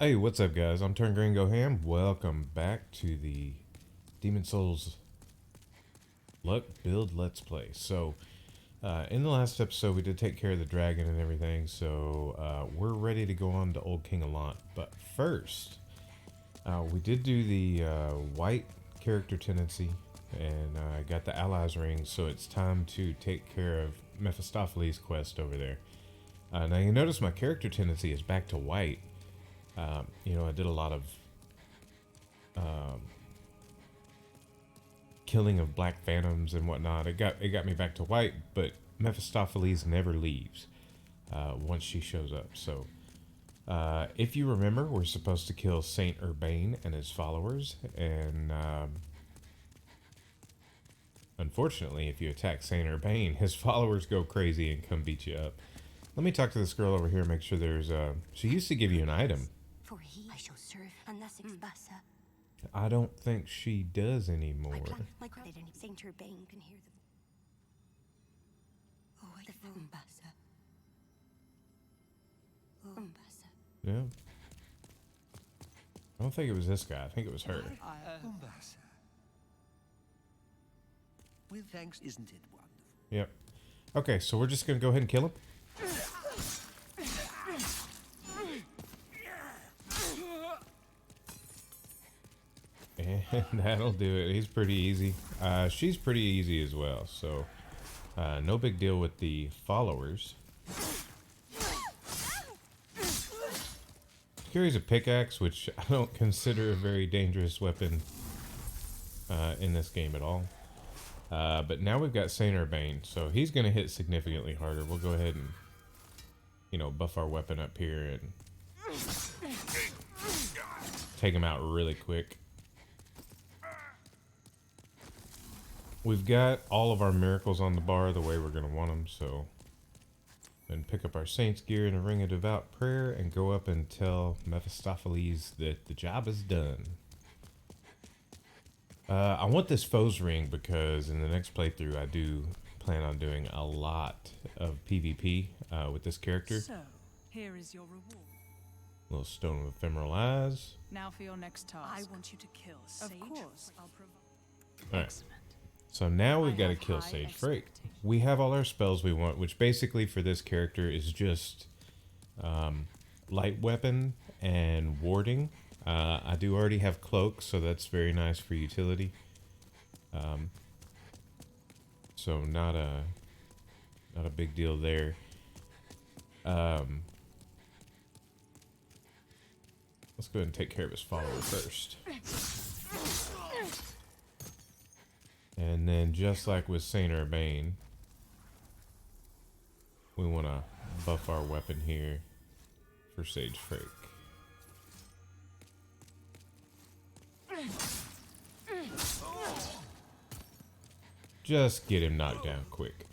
Hey, what's up, guys? I'm Turn Green Go Ham. Welcome back to the Demon Souls Luck Build Let's Play. So, in the last episode, we did take care of the dragon and everything, so we're ready to go on to Old King Alant. But first, we did do the white character tendency, and I got the allies ring, so it's time to take care of Mephistopheles' quest over there. Now, you notice my character tendency is back to white. You know, I did a lot of killing of black phantoms and whatnot. It got me back to white, but Mephistopheles never leaves once she shows up. So, if you remember, we're supposed to kill Saint Urbain and his followers, and unfortunately, if you attack Saint Urbain, his followers go crazy and come beat you up. Let me talk to this girl over here, make sure there's she used to give you an item. For he I shall serve, and thus Expasa. I don't think she does anymore. My credit and Saint Urbain can hear the the Umbasa. Umbasa. Yeah. I don't think it was this guy. I think it was her. Umbasa. With thanks, isn't it wonderful? Yep. Okay, so we're just gonna go ahead and kill him. And that'll do it. He's pretty easy. She's pretty easy as well, so no big deal with the followers. She carries a pickaxe, which I don't consider a very dangerous weapon in this game at all. But now we've got Saint Urbain, so he's going to hit significantly harder. We'll go ahead and, you know, buff our weapon up here and take him out really quick. We've got all of our miracles on the bar the way we're going to want them, so then pick up our Saint's gear and a ring of devout prayer and go up and tell Mephistopheles that the job is done. I want this foe's ring because in the next playthrough I do plan on doing a lot of PvP with this character. So, here is your reward. Little stone of ephemeral eyes. Now for your next task. I want you to kill Sage. Of course, I'll provide. Alright. So now we've got to kill Sage Frake. We have all our spells we want, which basically for this character is just light weapon and warding. I do already have cloak, so that's very nice for utility. So not a big deal there. Let's go ahead and take care of his follower first. And then, just like with Saint Urbain, we want to buff our weapon here for Sage Frake. Just get him knocked down quick.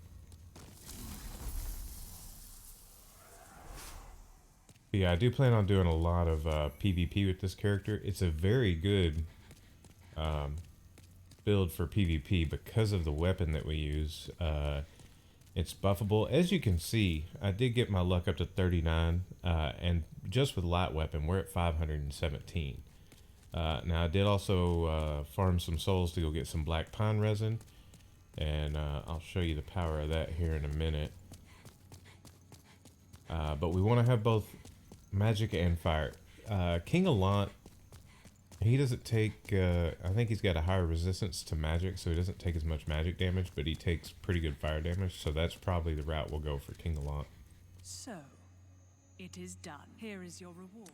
But yeah, I do plan on doing a lot of PvP with this character. It's a very good build for PvP because of the weapon that we use. It's buffable. As you can see, I did get my luck up to 39, and just with light weapon, we're at 517. Now, I did also farm some souls to go get some black pine resin, and I'll show you the power of that here in a minute. But we want to have both magic and fire. King Alant, he doesn't take, I think he's got a higher resistance to magic, so he doesn't take as much magic damage, but he takes pretty good fire damage, so that's probably the route we'll go for King Alant. So, it is done. Here is your reward.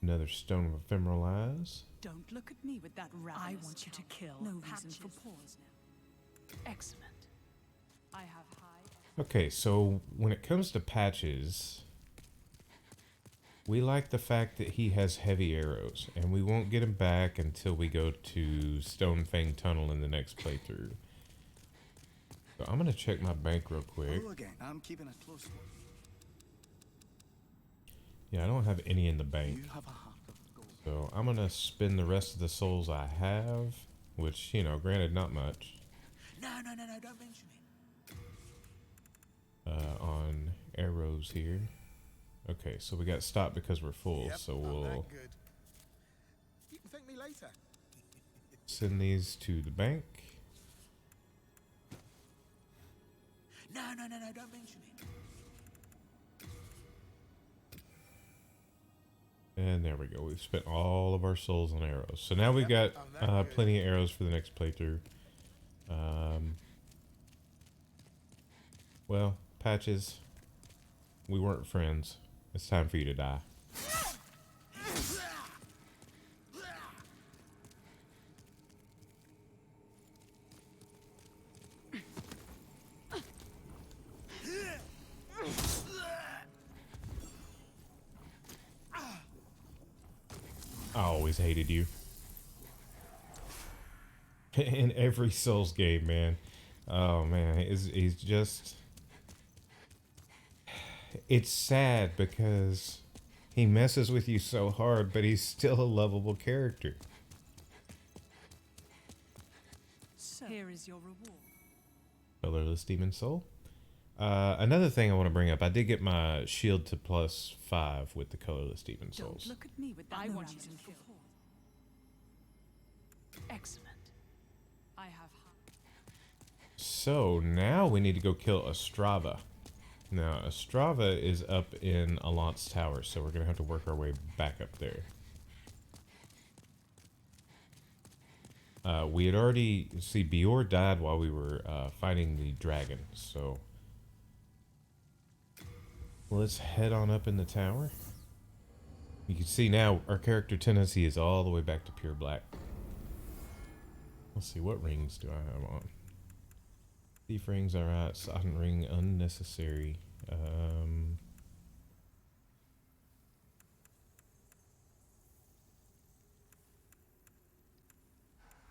Another stone of ephemeral eyes. Don't look at me with that ravenous I want you to kill. No reason for pause now. Excellent. I have high... Okay, so when it comes to patches, we like the fact that he has heavy arrows, and we won't get him back until we go to Stone Fang Tunnel in the next playthrough. So I'm gonna check my bank real quick. I'm keeping a close watch. Yeah, I don't have any in the bank. You have a heart of gold. So I'm gonna spend the rest of the souls I have, which, you know, granted not much, No, don't mention it. on arrows here. Okay, so we got stopped because we're full, Yep, so I'm we'll that good. You can thank me later. send these to the bank. No, no, no, no, don't mention it. And there we go. We've spent all of our souls on arrows. So now we've got Yep, I'm that good. plenty of arrows for the next playthrough. Well, Patches, we weren't friends. It's time for you to die. I always hated you. In every Souls game, man. Oh, man. He's just... It's sad because he messes with you so hard, but he's still a lovable character. So, here is your reward. Colorless Demon Soul. Another thing I want to bring up, I did get my shield to +5 with the Colorless Demon Souls. Don't look at me with that. I want you to kill. Excellent. I have. So now we need to go kill Ostrava. Now Ostrava is up in Alant's tower, so we're gonna have to work our way back up there. We had already Bior died while we were fighting the dragon, so let's head on up in the tower. You can see now our character tendency is all the way back to pure black. Let's see, what rings do I have on? Thief rings, alright. Sodden ring, unnecessary.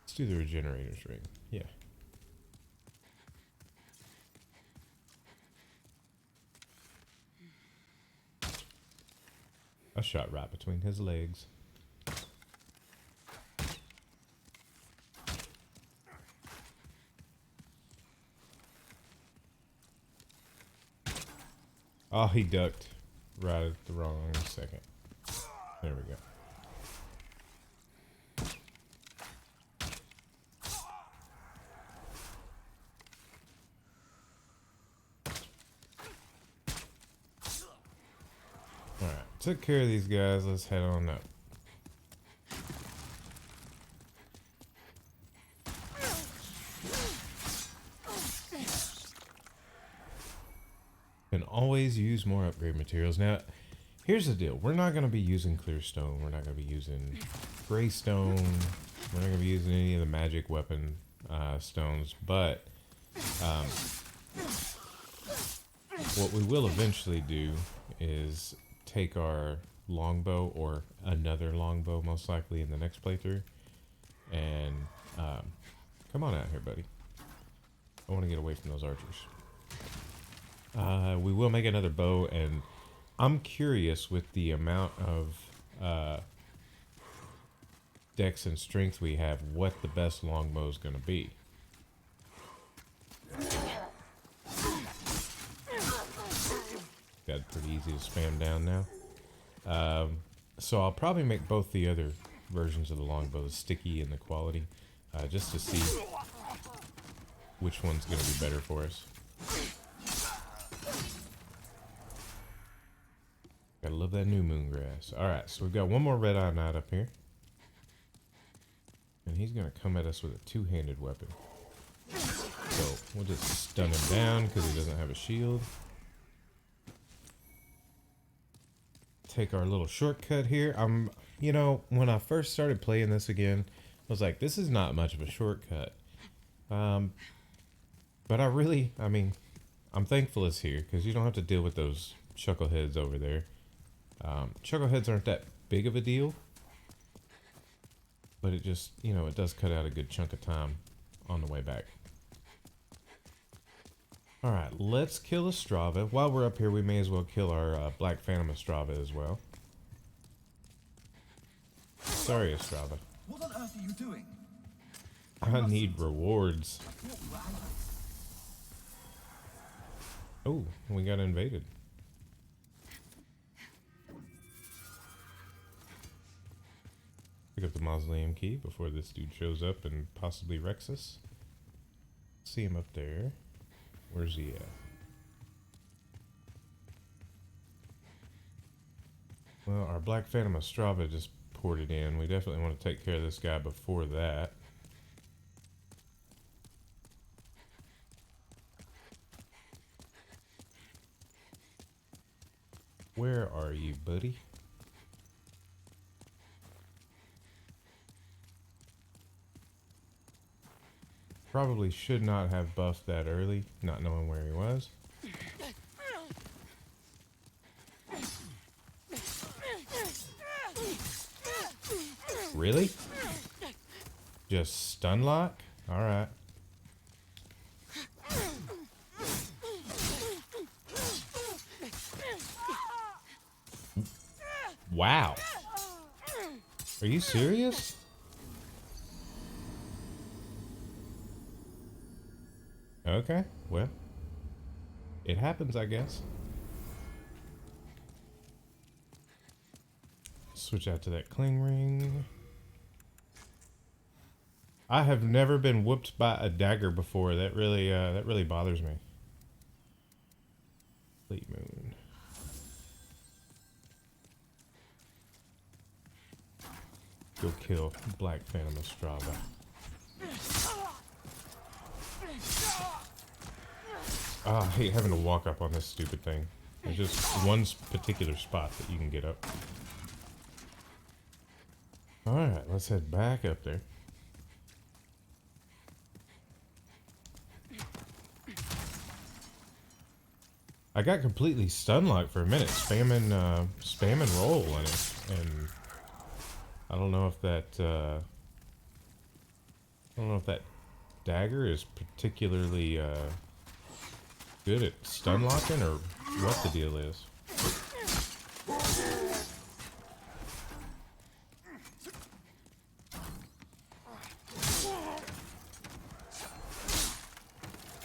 Let's do the regenerator's ring. Yeah. I shot right between his legs. Oh, he ducked right at the wrong second. There we go. Alright, took care of these guys. Let's head on up. Can always use more upgrade materials. Now, here's the deal. We're not going to be using clear stone. We're not going to be using gray stone. We're not going to be using any of the magic weapon stones. But what we will eventually do is take our longbow, or another longbow most likely in the next playthrough, and come on out here, buddy. I want to get away from those archers. We will make another bow, and I'm curious with the amount of dex and strength we have, what the best longbow is going to be. Got pretty easy to spam down now. So I'll probably make both the other versions of the longbow sticky in the quality, just to see which one's going to be better for us. Gotta love that new moon grass. Alright, so we've got one more red-eye knight up here. And he's gonna come at us with a two-handed weapon. So we'll just stun him down because he doesn't have a shield. Take our little shortcut here. You know, when I first started playing this again, I was like, this is not much of a shortcut. But I'm thankful it's here because you don't have to deal with those chuckleheads over there. Chuckleheads aren't that big of a deal, but it just, it does cut out a good chunk of time on the way back. Alright, let's kill Ostrava. While we're up here, we may as well kill our Black Phantom Ostrava as well. Sorry, Ostrava. What on earth are you doing? I need rewards. Oh, we got invaded. Pick up the mausoleum key before this dude shows up and possibly wrecks us. See him up there. Where's he at? Well, our Black Phantom Ostrava just ported in. We definitely want to take care of this guy before that. Where are you, buddy? Probably should not have buffed that early, not knowing where he was. Really? Just stun lock? Alright. Wow. Are you serious? Okay, well. It happens, I guess. Switch out to that cling ring. I have never been whooped by a dagger before. That really bothers me. Late moon. Go kill Black Phantom Ostrava. Ah, I hate having to walk up on this stupid thing. There's just one particular spot that you can get up. Alright, let's head back up there. I got completely stun locked for a minute, spamming roll on it, and I don't know if that dagger is particularly good at stun locking or what the deal is.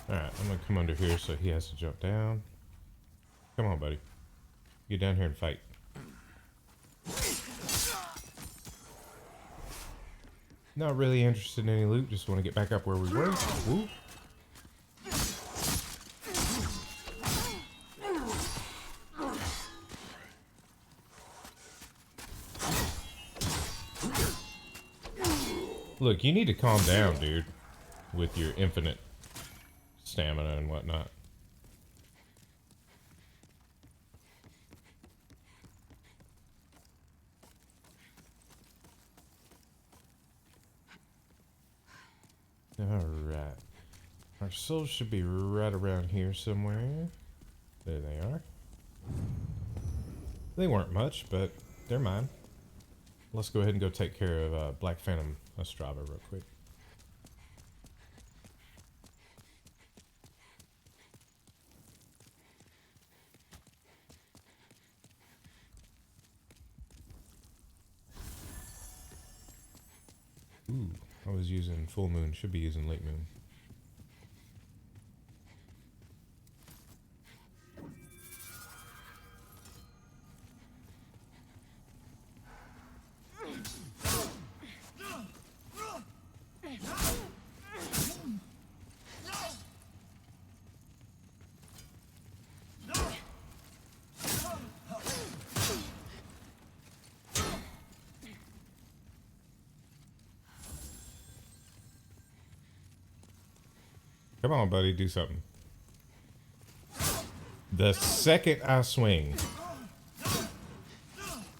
Alright, I'm gonna come under here so he has to jump down. Come on, buddy. Get down here and fight. Not really interested in any loot, just want to get back up where we were. Woo. Look, you need to calm down, dude, with your infinite stamina and whatnot. Alright. Our souls should be right around here somewhere. There they are. They weren't much, but they're mine. Let's go ahead and go take care of Black Phantom Ostrava real quick. Ooh, I was using full moon, should be using late moon. Come on, buddy, do something. The second I swing,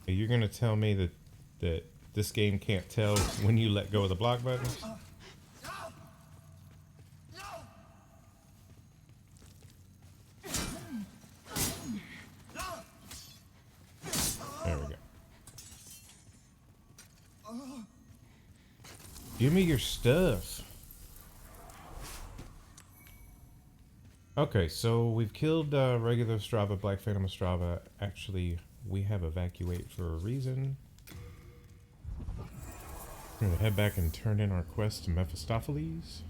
you're gonna tell me that this game can't tell when you let go of the block button? There we go. Give me your stuff. Okay, so we've killed regular Ostrava, Black Phantom Ostrava. Actually, we have evacuate for a reason. We're gonna head back and turn in our quest to Mephistopheles.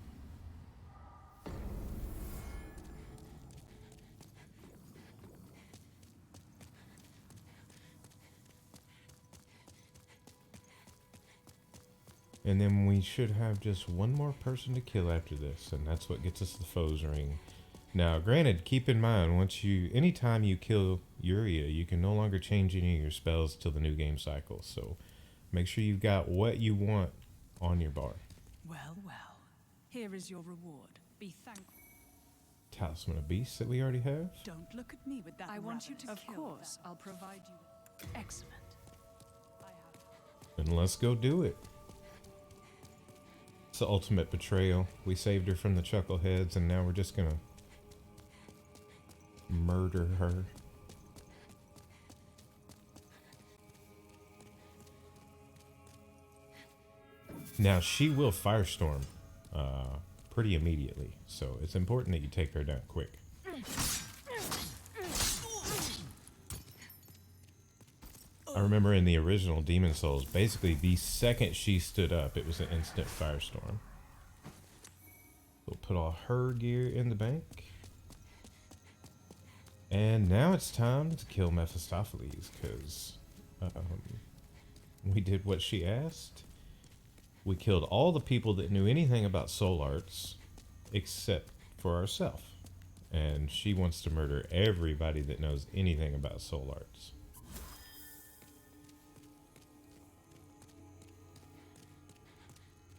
And then we should have just one more person to kill after this, and that's what gets us the foes ring. Now, granted, keep in mind, anytime you kill Uria, you can no longer change any of your spells till the new game cycle. So make sure you've got what you want on your bar. Well, well. Here is your reward. Be thankful. Talisman of Beasts that we already have. Don't look at me with that. I want you to Of kill course, them. I'll provide you with... Excellent. I have... And let's go do it. It's the ultimate betrayal. We saved her from the chuckleheads, and now we're just gonna murder her. Now she will firestorm pretty immediately, so it's important that you take her down quick. I remember in the original Demon Souls, basically the second she stood up, it was an instant firestorm. We'll put all her gear in the bank. And now it's time to kill Mephistopheles, because we did what she asked. We killed all the people that knew anything about soul arts, except for ourselves. And she wants to murder everybody that knows anything about soul arts.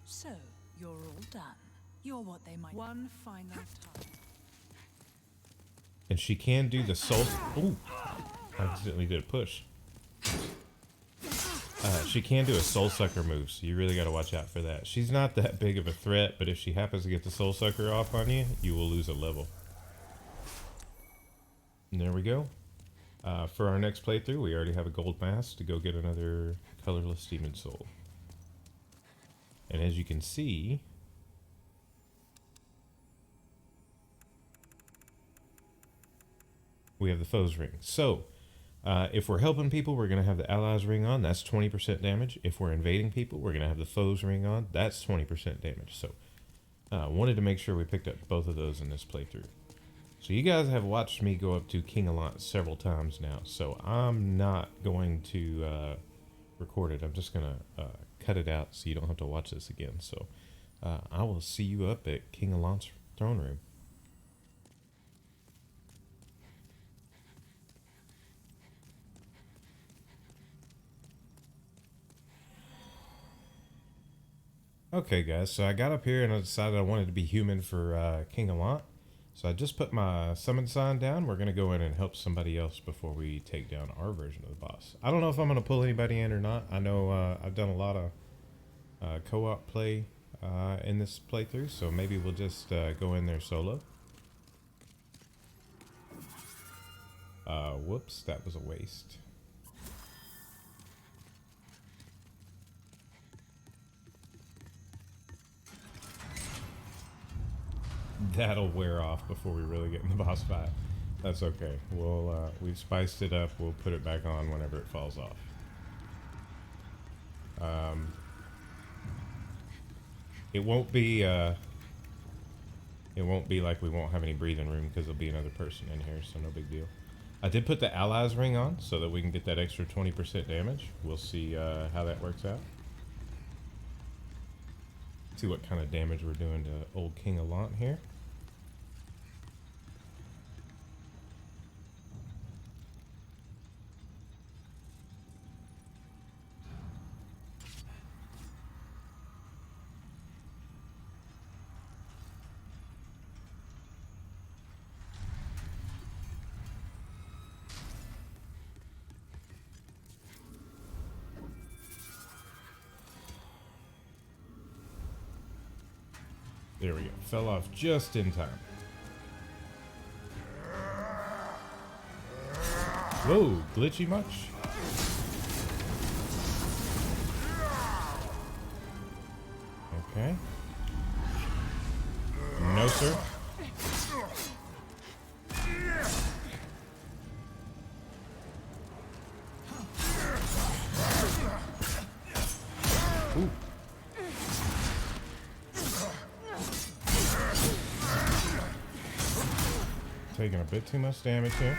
So, you're all done. You're what they might... One final time. And she can do the soul... Ooh! I accidentally did a push. She can do a soul sucker move, so you really got to watch out for that. She's not that big of a threat, but if she happens to get the soul sucker off on you, you will lose a level. And there we go. For our next playthrough, we already have a gold mask to go get another colorless demon soul. And as you can see, we have the foes ring. So, if we're helping people, we're going to have the allies ring on. That's 20% damage. If we're invading people, we're going to have the foes ring on. That's 20% damage. So, wanted to make sure we picked up both of those in this playthrough. So, you guys have watched me go up to King Allant several times now. So, I'm not going to record it. I'm just going to cut it out so you don't have to watch this again. So, I will see you up at King Allant's throne room. Okay guys, so I got up here and I decided I wanted to be human for King Allant. So I just put my summon sign down. We're going to go in and help somebody else before we take down our version of the boss. I don't know if I'm going to pull anybody in or not. I know I've done a lot of co-op play in this playthrough, so maybe we'll just go in there solo. Whoops, that was a waste. That'll wear off before we really get in the boss fight. That's okay. We've spiced it up. We'll put it back on whenever it falls off. It won't be like we won't have any breathing room because there'll be another person in here, so no big deal. I did put the allies ring on so that we can get that extra 20% damage. We'll see how that works out. See what kind of damage we're doing to old King Allant here. There we go. Fell off just in time. Whoa, glitchy much? Okay. No, sir. Ooh. Taking a bit too much damage here.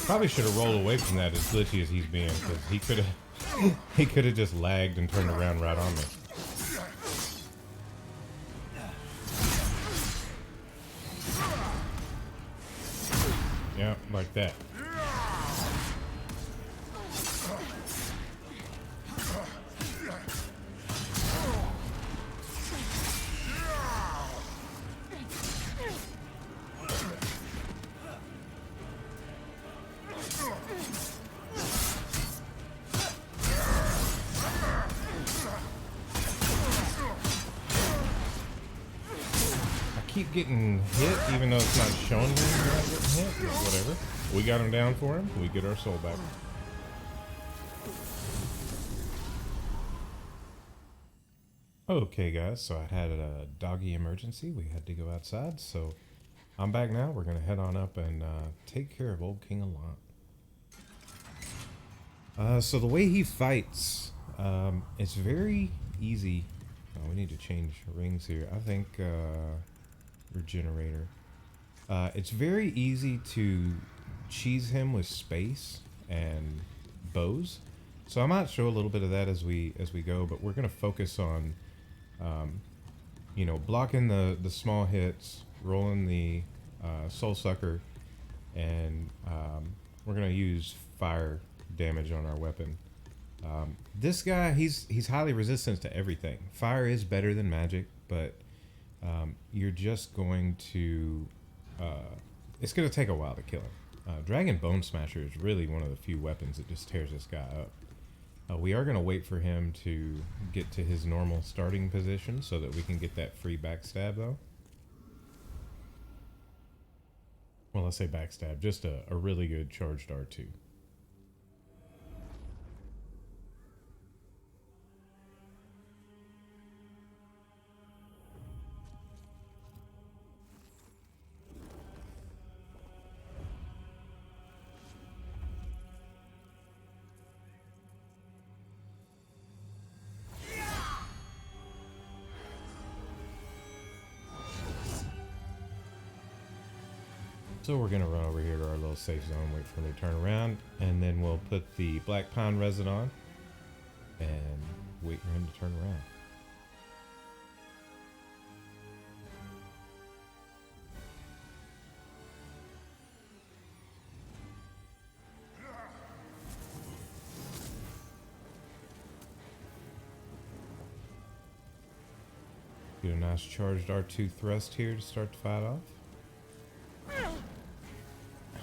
Probably should have rolled away from that as glitchy as he's being, because he could have he could have just lagged and turned around right on me. Yeah, like that. Keep getting hit, even though it's not showing me that I'm getting hit. But whatever. We got him down for him. We get our soul back. Okay, guys. So I had a doggy emergency. We had to go outside. So I'm back now. We're gonna head on up and take care of old King Allant. So the way he fights, it's very easy. Oh, we need to change rings here. I think. Regenerator. It's very easy to cheese him with space and bows, so I might show a little bit of that as we go, but we're gonna focus on you know, blocking the small hits, rolling the soul sucker, and we're gonna use fire damage on our weapon. This guy, he's highly resistant to everything. Fire is better than magic, but you're just going to it's going to take a while to kill him. Dragon Bone Smasher is really one of the few weapons that just tears this guy up. We are going to wait for him to get to his normal starting position so that we can get that free backstab, though. Well, let's say backstab, just a really good charged R2. So we're going to run over here to our little safe zone, wait for him to turn around, and then we'll put the Black Pound resin on and wait for him to turn around. Do a nice charged R2 thrust here to start the fight off.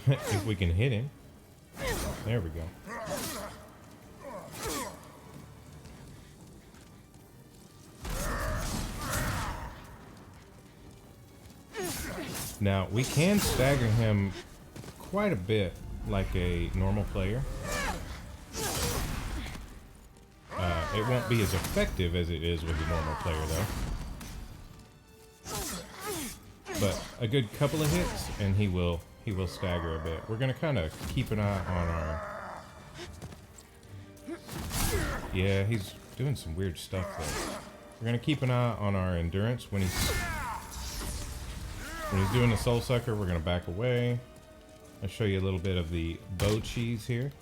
If we can hit him. There we go. Now, we can stagger him quite a bit like a normal player. It won't be as effective as it is with a normal player, though. But a good couple of hits, and he will stagger a bit. We're gonna kind of keep an eye on our... Yeah, he's doing some weird stuff there. We're gonna keep an eye on our endurance when he's doing the soul sucker. We're gonna back away. I'll show you a little bit of the bow cheese here.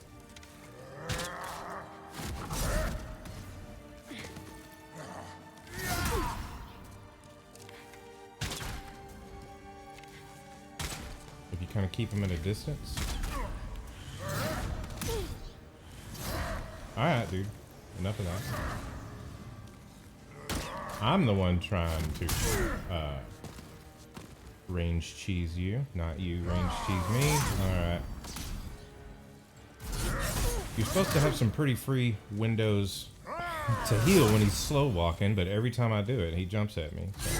Kind of keep him at a distance. Alright, dude. Enough of that. I'm the one trying to range cheese you, not you range cheese me. Alright. You're supposed to have some pretty free windows to heal when he's slow walking, but every time I do it, he jumps at me. So.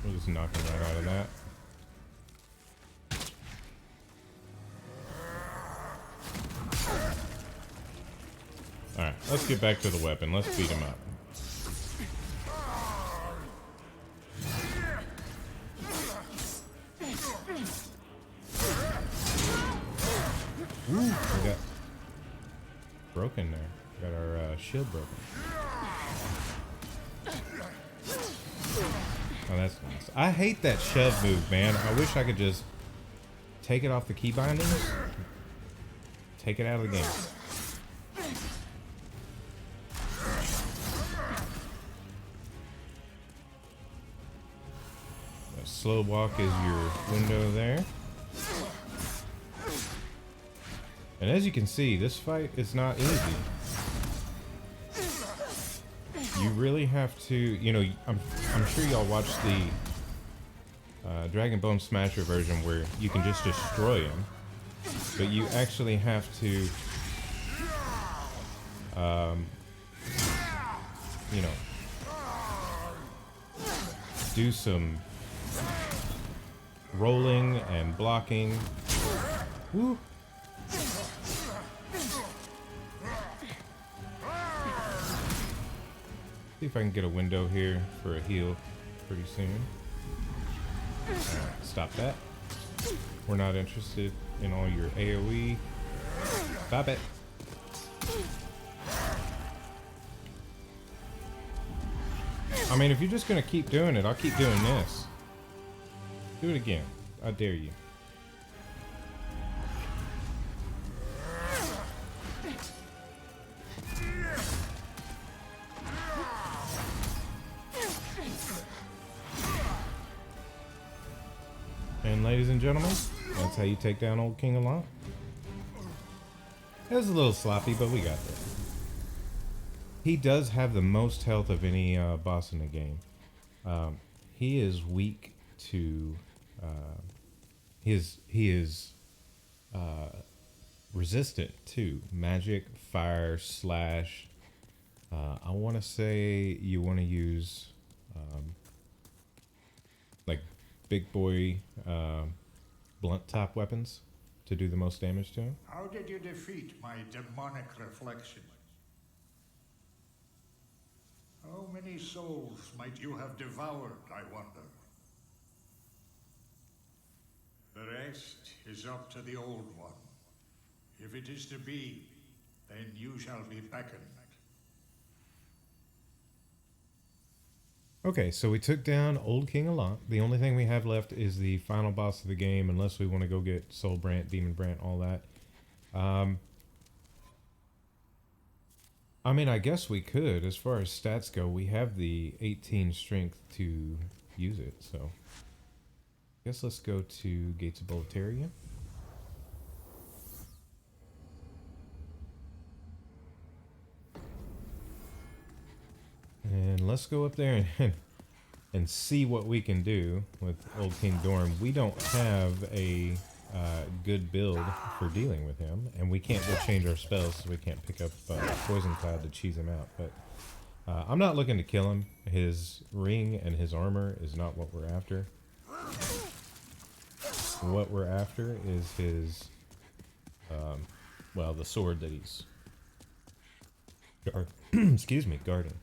We'll just knock him right out of that. Alright, let's get back to the weapon. Let's beat him up. Ooh, we got broken there. Got our shield broken. Oh, that's nice. I hate that shove move, man. I wish I could just take it off the key bindings, take it out of the game. A slow walk is your window there. And as you can see, this fight is not easy. You really have to, you know, I'm sure y'all watched the Dragon Bone Smasher version where you can just destroy him, but you actually have to, you know, do some rolling and blocking. Woo. See if I can get a window here for a heal pretty soon. Stop that. We're not interested in all your AoE. Stop it. I mean, if you're just gonna keep doing it, I'll keep doing this. Do it again. I dare you. And ladies and gentlemen, that's how you take down old King Alon. It was a little sloppy, but we got there. He does have the most health of any boss in the game. He is weak to... he is resistant to magic, fire, slash. I want to say you want to use like big boy blunt top weapons to do the most damage to him. How did you defeat my demonic reflection? How many souls might you have devoured, I wonder? The rest is up to the Old One. If it is to be, then you shall be beckoned. Okay, so we took down old King Alon. The only thing we have left is the final boss of the game, unless we want to go get Soul Brant, Demon Brant, all that. I mean, I guess we could. As far as stats go, we have the 18 strength to use it, so... I guess let's go to Gates of Boletaria. And let's go up there and see what we can do with old King Dorm. We don't have a good build for dealing with him, and we can't go change our spells, so we can't pick up Poison Cloud to cheese him out. But I'm not looking to kill him. His ring and his armor is not what we're after. What we're after is his, well, the sword that he's excuse me, guarding.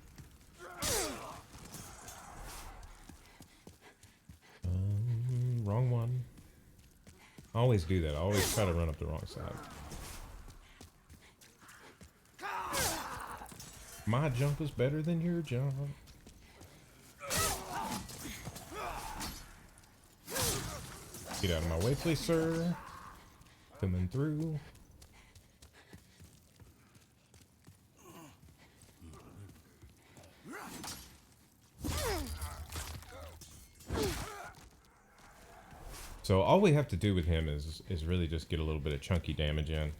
Wrong one. I always do that. I always try to run up the wrong side. My jump is better than your jump. Get out of my way, please, sir. Coming through. So all we have to do with him is really just get a little bit of chunky damage in.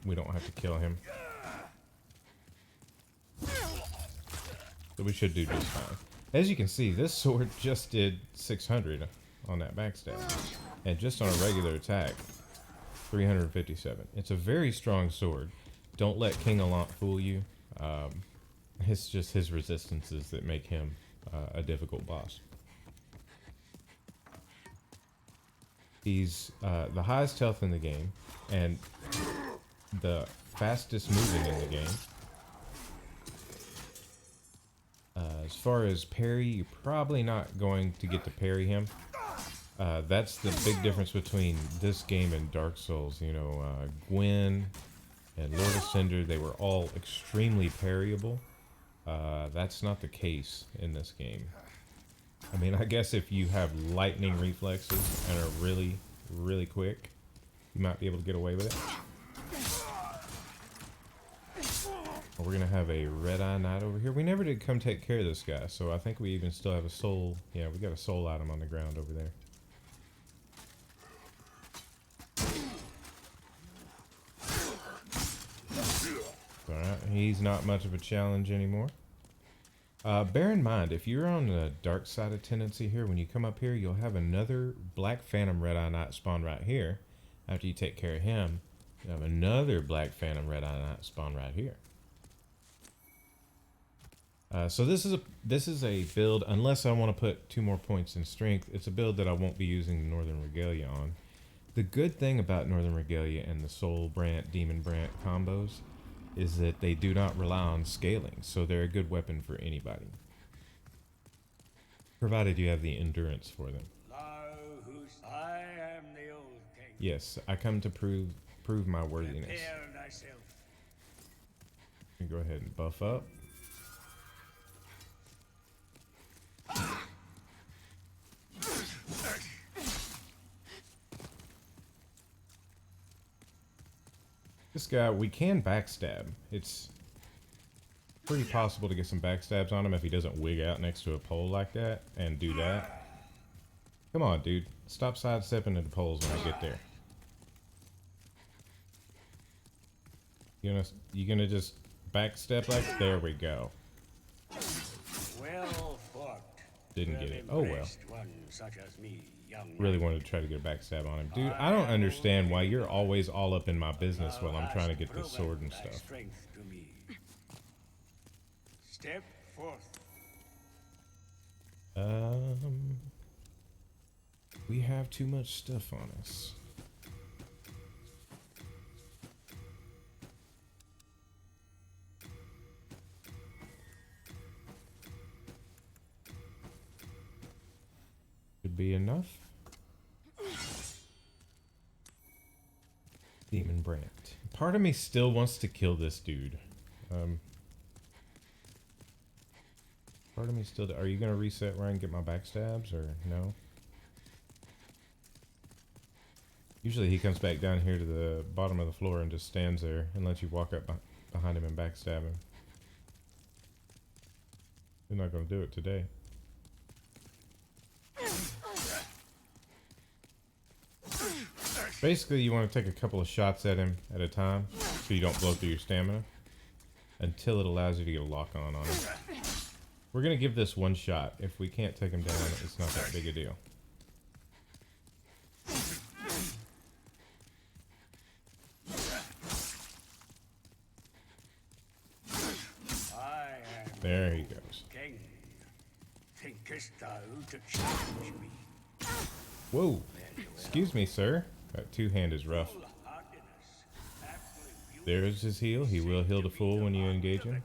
We don't have to kill him. So we should do just fine. As you can see, this sword just did 600 on that backstab. And just on a regular attack, 357. It's a very strong sword. Don't let King Alon fool you. It's just his resistances that make him a difficult boss. He's the highest health in the game and the fastest moving in the game. As far as parry, you're probably not going to get to parry him. That's the big difference between this game and Dark Souls. You know, Gwen and Lord of Cinder, they were all extremely parryable. That's not the case in this game. I mean, I guess if you have lightning reflexes and are really, really quick, you might be able to get away with it. We're gonna have a red-eye knight over here. We never did come take care of this guy, so I think we even still have a soul. Yeah, we got a soul item on the ground over there. Alright, he's not much of a challenge anymore. Bear in mind, if you're on the dark side of tendency here, when you come up here, you'll have another Black Phantom Red-Eye Knight spawn right here. After you take care of him, you have another Black Phantom Red-Eye Knight spawn right here. So this is a build, unless I want to put 2 more points in strength, it's a build that I won't be using Northern Regalia on. The good thing about Northern Regalia and the Soul Brant, Demon Brant combos is that they do not rely on scaling, so they're a good weapon for anybody. Provided you have the endurance for them. I am the old king. Yes, I come to prove my worthiness. Prepare thyself. Go ahead and buff up. This guy, we can backstab. It's pretty possible to get some backstabs on him if he doesn't wig out next to a pole like that and do that. Come on, dude. Stop sidestepping into poles when I get there. You gonna just backstep like? There we go. Well fought. Didn't get it. Oh well. One such as me, young Really wanted to try to get a backstab on him. Dude, I don't understand why you're always all up in my business while I'm trying to get this sword and stuff. Strength to me. Step forth. We have too much stuff on us. Should be enough. Demon Brant. Part of me still wants to kill this dude. Part of me still... Are you going to reset where I can get my backstabs, or no? Usually he comes back down here to the bottom of the floor and just stands there and lets you walk up behind him and backstab him. You're not going to do it today. Basically, you want to take a couple of shots at him at a time so you don't blow through your stamina until it allows you to get a lock on him. We're going to give this one shot. If we can't take him down, it's not that big a deal. There he goes. King, thinkest thou to challenge me? Whoa. Excuse me, sir. That two-hand is rough. There's his heal. He will heal the full when you engage him.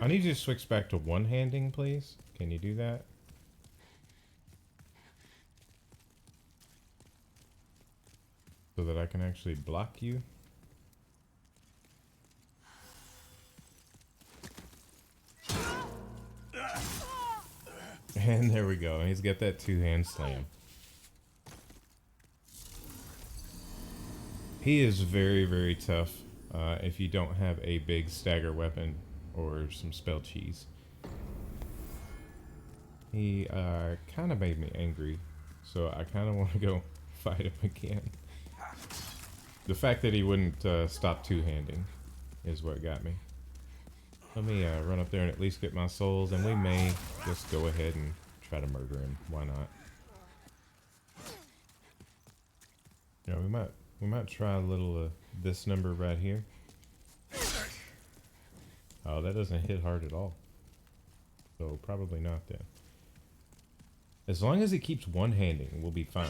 I need you to switch back to one-handing, please. Can you do that? So that I can actually block you. And there we go. He's got that two-hand slam. He is very, very tough if you don't have a big stagger weapon or some spell cheese. He kind of made me angry, so I kind of want to go fight him again. The fact that he wouldn't stop two-handing is what got me. Let me run up there and at least get my souls, and we may just go ahead and try to murder him. Why not? Yeah, we might try a little this number right here. Oh, that doesn't hit hard at all. So probably not then. As long as he keeps one-handing, we'll be fine.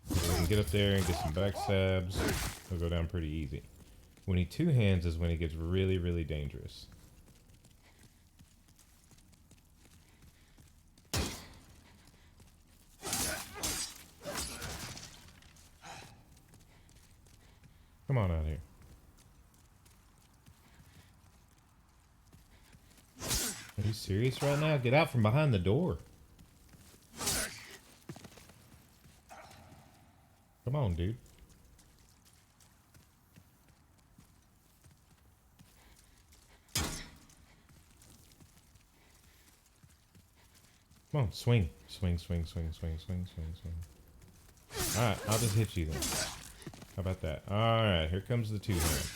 We can get up there and get some backstabs. He'll go down pretty easy. When he two-hands is when he gets really, really dangerous. Come on out here. Are you serious right now? Get out from behind the door. Come on, dude. Come on, swing. Swing, swing, swing, swing, swing, swing, swing. Alright, I'll just hit you then. How about that? Alright, here comes the two-hand.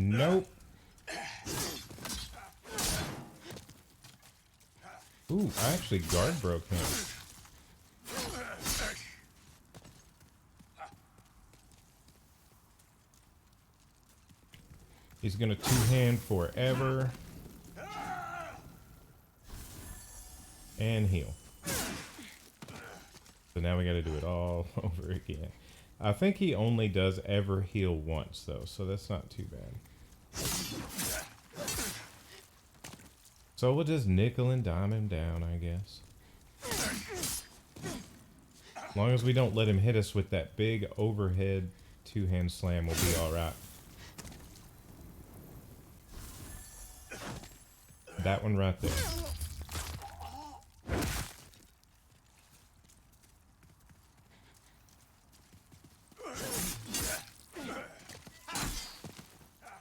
Nope. Ooh, I actually guard broke him. He's gonna two-hand forever. And heal. So now we gotta do it all over again. I think he only does ever heal once though, so that's not too bad. So we'll just nickel and dime him down, I guess. As long as we don't let him hit us with that big overhead two-hand slam, we'll be alright. That one right there.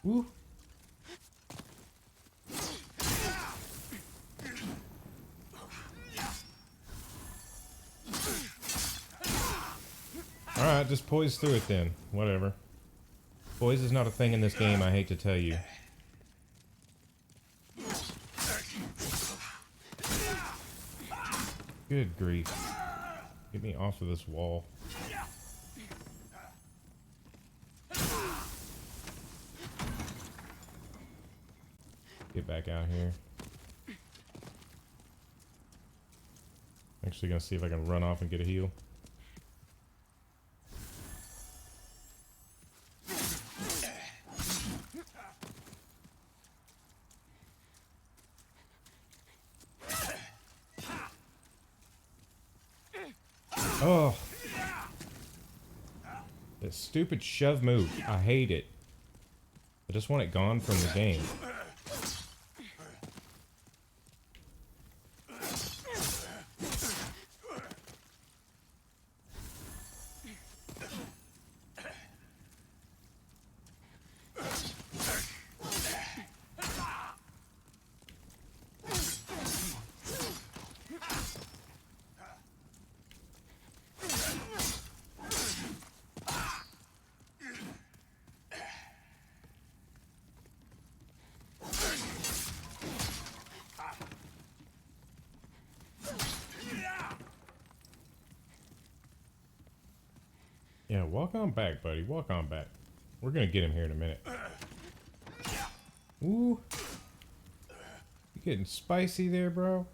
Woo. Alright, just poise through it then. Whatever. Poise is not a thing in this game, I hate to tell you. Good grief. Get me off of this wall. Get back out here. Actually gonna see if I can run off and get a heal. Oh, this stupid shove move. I hate it. I just want it gone from the game. Yeah, walk on back, buddy. Walk on back. We're gonna get him here in a minute. Ooh. You getting spicy there, bro?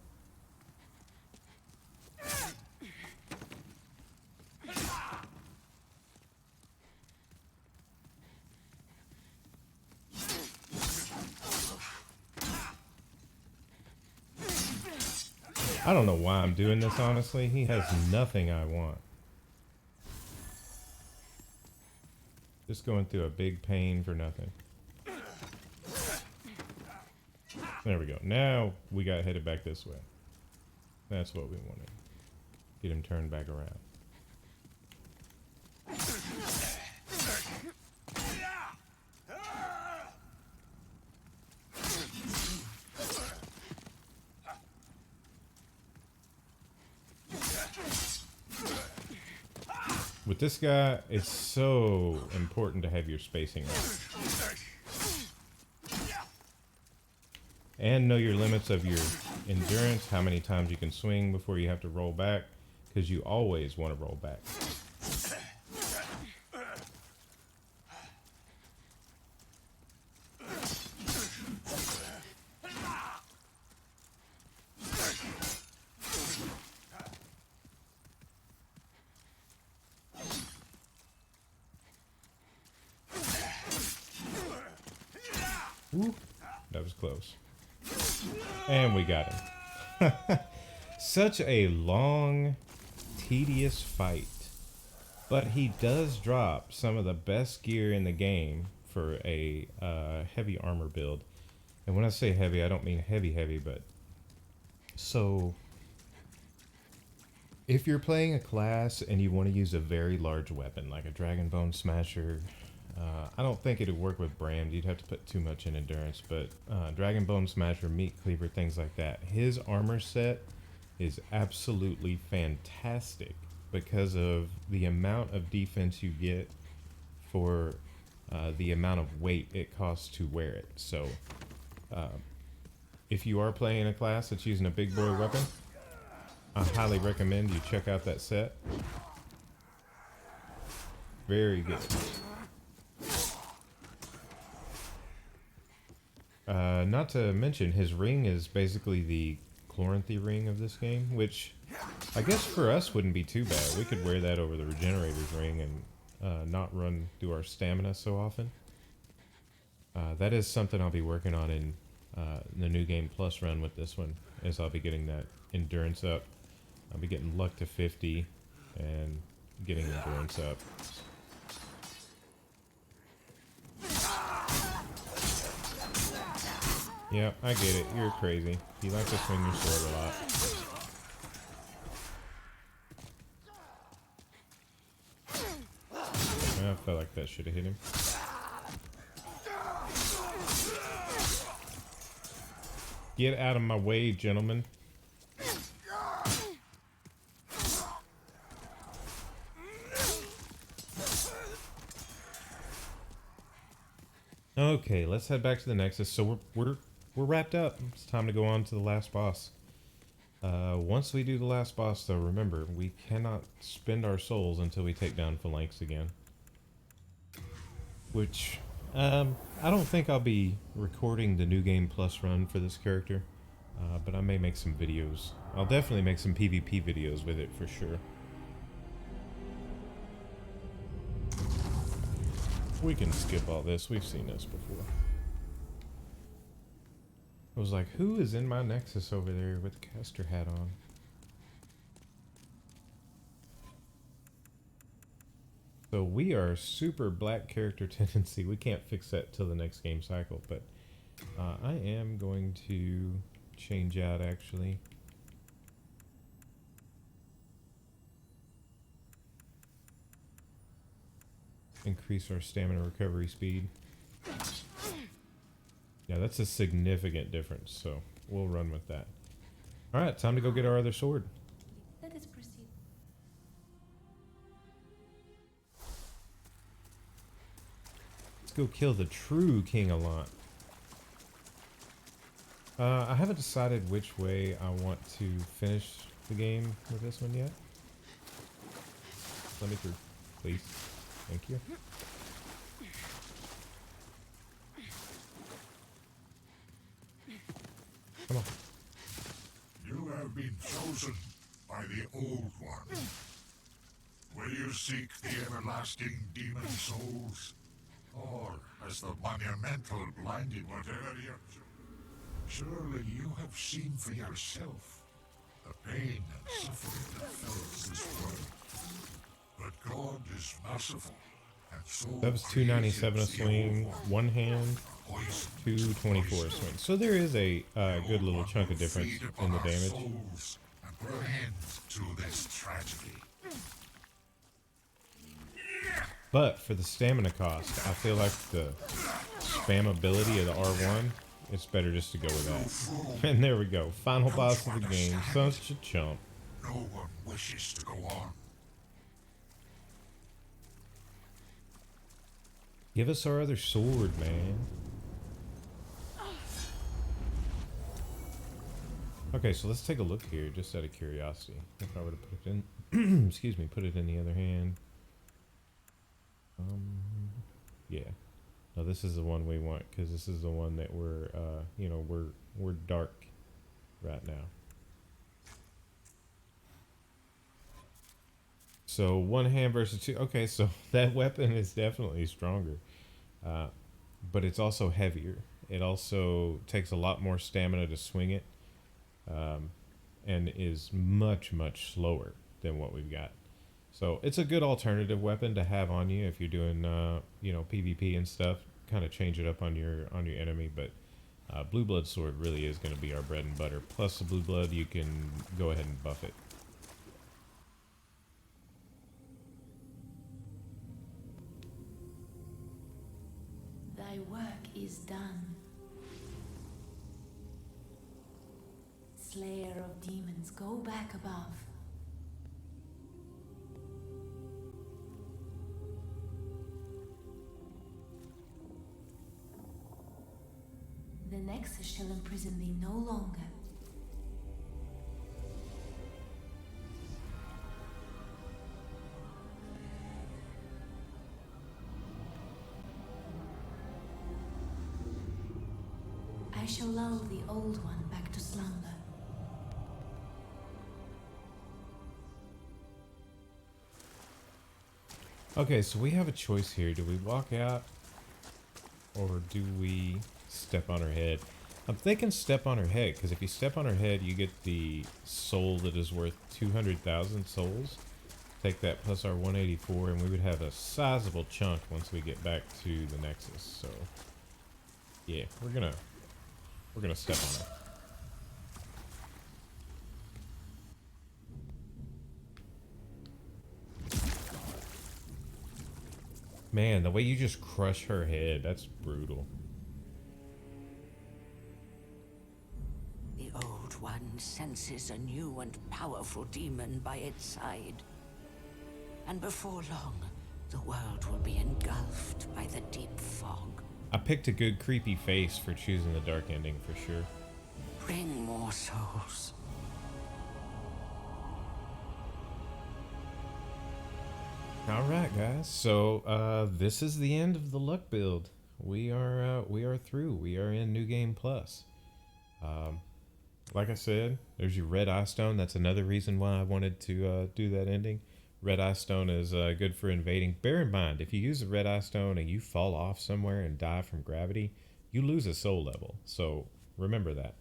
I don't know why I'm doing this, honestly. He has nothing I want. Just going through a big pain for nothing. There we go. Now we got headed back this way. That's what we wanted. Get him turned back around. With this guy, it's so important to have your spacing right. And know your limits of your endurance, how many times you can swing before you have to roll back, because you always want to roll back. was close. And we got him. Such a long, tedious fight. But he does drop some of the best gear in the game for a heavy armor build. And when I say heavy, I don't mean heavy, but... So, if you're playing a class and you want to use a very large weapon, like a Dragon Bone Smasher, I don't think it would work with Bram. You'd have to put too much in endurance, but Dragon Bone Smasher, Meat Cleaver, things like that. His armor set is absolutely fantastic because of the amount of defense you get for the amount of weight it costs to wear it. So, if you are playing a class that's using a big boy weapon, I highly recommend you check out that set. Very good. Not to mention, his ring is basically the Chloranthy ring of this game, which I guess for us wouldn't be too bad. We could wear that over the Regenerator's ring and not run through our stamina so often. That is something I'll be working on in the New Game Plus run with this one, is I'll be getting that endurance up. I'll be getting luck to 50 and getting endurance up. Yeah, I get it. You're crazy. You like to swing your sword a lot. I felt like that should have hit him. Get out of my way, gentlemen. Okay, let's head back to the Nexus. So we're wrapped up. It's time to go on to the last boss. Once we do the last boss, though, remember, we cannot spend our souls until we take down Phalanx again. Which, I don't think I'll be recording the New Game Plus run for this character, but I may make some videos. I'll definitely make some PvP videos with it for sure. We can skip all this. We've seen this before. I was like, who is in my Nexus over there with the caster hat on? So we are super black character tendency. We can't fix that till the next game cycle, but I am going to change out actually. Increase our stamina recovery speed. Yeah, that's a significant difference, so we'll run with that. Alright, time to go get our other sword. Let us proceed. Let's go kill the true King Allant. I haven't decided which way I want to finish the game with this one yet. Let me through, please. Thank you. Come on. You have been chosen by the Old One. Will you seek the everlasting demon souls? Or has the monumental blinded whatever you... Surely you have seen for yourself the pain and suffering that fills this world. But God is merciful, and so That was 297 a swing, one hand, 224 a swing. So there is a good little chunk of difference in the damage. And put an end to this tragedy. But for the stamina cost, I feel like the spammability of the R1, it's better just to go with that. And there we go. Final boss of the game. Such a chump. No one wishes to go on. Give us our other sword, man. Okay, so let's take a look here, just out of curiosity. If I were to put it in, excuse me, put it in the other hand. Yeah. No, this is the one we want, because this is the one that we're, you know, we're dark right now. So one hand versus two. Okay, so that weapon is definitely stronger, but it's also heavier. It also takes a lot more stamina to swing it, and is much, much slower than what we've got. So it's a good alternative weapon to have on you if you're doing, you know, PvP and stuff. Kind of change it up on your enemy, but Blueblood Sword really is going to be our bread and butter. Plus the Blue Blood, you can go ahead and buff it. Thy work is done. Slayer of demons, go back above. The Nexus shall imprison thee no longer. I shall lull the old one back to slumber. Okay, so we have a choice here. Do we walk out or do we step on her head? I'm thinking step on her head, because if you step on her head, you get the soul that is worth 200,000 souls. Take that plus our 184, and we would have a sizable chunk once we get back to the Nexus. So, yeah, we're gonna step on her. Man, the way you just crush her head, that's brutal. The Old One senses a new and powerful demon by its side. And before long, the world will be engulfed by the deep fog. I picked a good creepy face for choosing the dark ending for sure. Bring more souls. Alright guys, so this is the end of the luck build. We are through. We are in New Game Plus. Like I said, there's your red eye stone. That's another reason why I wanted to do that ending. Red eye stone is good for invading. Bear in mind, if you use a red eye stone and you fall off somewhere and die from gravity, you lose a soul level. So remember that.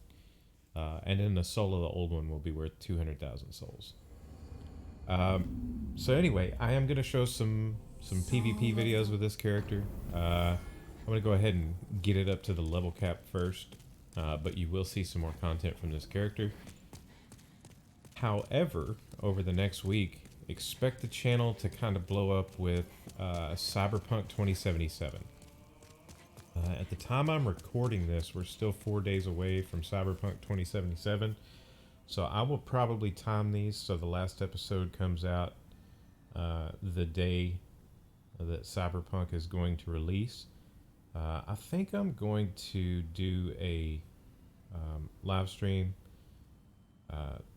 And then the soul of the old one will be worth 200,000 souls. So anyway, I am going to show some PvP videos with this character. I'm going to go ahead and get it up to the level cap first, but you will see some more content from this character. However, over the next week, expect the channel to kind of blow up with Cyberpunk 2077. At the time I'm recording this, we're still 4 days away from Cyberpunk 2077. So I will probably time these so the last episode comes out the day that Cyberpunk is going to release. I think I'm going to do a live stream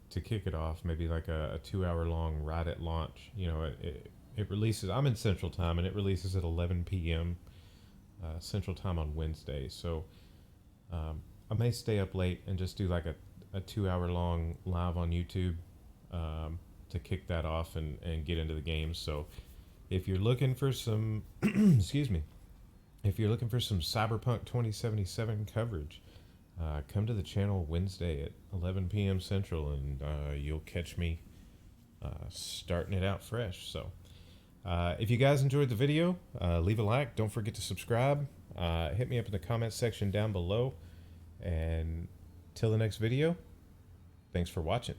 to kick it off, maybe like a 2-hour long right at launch. You know, it releases, I'm in Central Time, and it releases at 11 p.m. Central Time on Wednesday. So I may stay up late and just do like a 2-hour long live on YouTube to kick that off and get into the game. So if you're looking for some excuse me, if you're looking for some Cyberpunk 2077 coverage, come to the channel Wednesday at 11 p.m. Central, and you'll catch me starting it out fresh. So if you guys enjoyed the video, leave a like. Don't forget to subscribe. Hit me up in the comments section down below. And till the next video, thanks for watching.